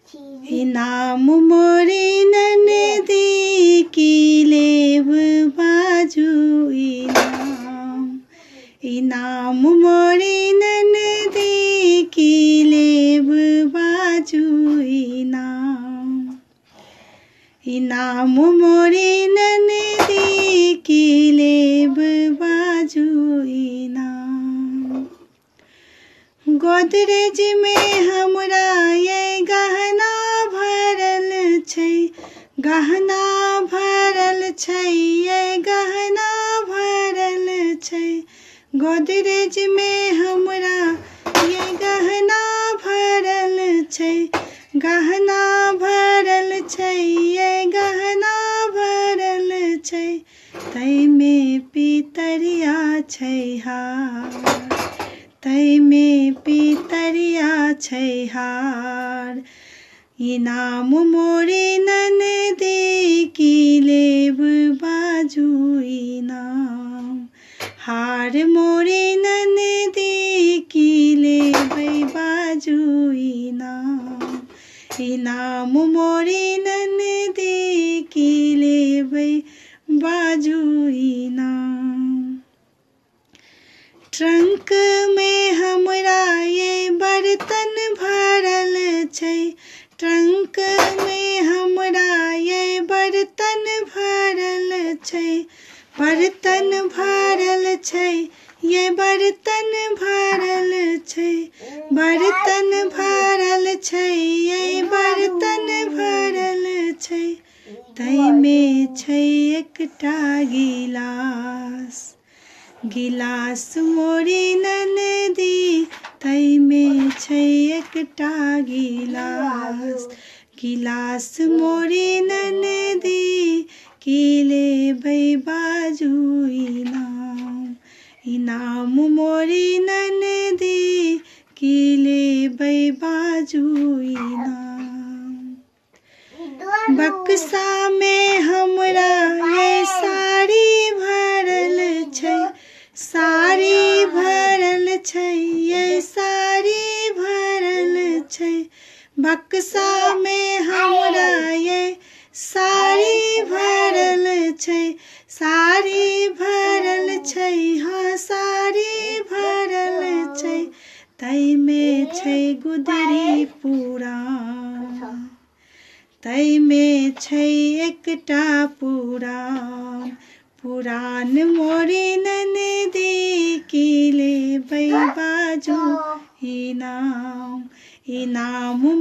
इनाम मोरी ननदी की लेब बाजू इनाम मोरी ननदी की लेब बाजू इनाम मोरी ननदी की लेब बाजू गोदरेज में हमरा ये गहना भरल छै गहना भरल छै ये गहना भरल छै गोदरेज में हमरा ये गहना भरल छै गहना भरल छै ये गहना भरल छै तैमे पितरिया छै हार तैमे पितरिया छै हार इनाम मोरी ननदी की लेब बाजू हार मोरी ननदी की लेब बाजू इनाम मोरी ननदी की लेब बाजू ट्रंक में हमरा ये बर्तन भरल छै ट्रंक में हमरा ये बर्तन भरल छै बर्तन भरल छै ये बर्तन भरल छै बर्तन भरल छै ये बर्तन भरल छै तैमे छै एकटा गिलास गिलास मोरी ननदी तैमे छै एकटा गिलास गिलास मोरी ननदी की लेबै बाजू इनाम मोरी ननदी की लेबै बाजू बक्सा में हमरा ये साड़ी भरल छै साड़ी भरल छै ये साड़ी भरल छै बक्सा में हमरा ये साड़ी भरल छै साड़ी भरल छै हाँ साड़ी भरल छै तैमे छै गुदरी पुरान तैमे छै एकटा पुरान पुरान मोरी ननदी की लेबै बाजू इनाम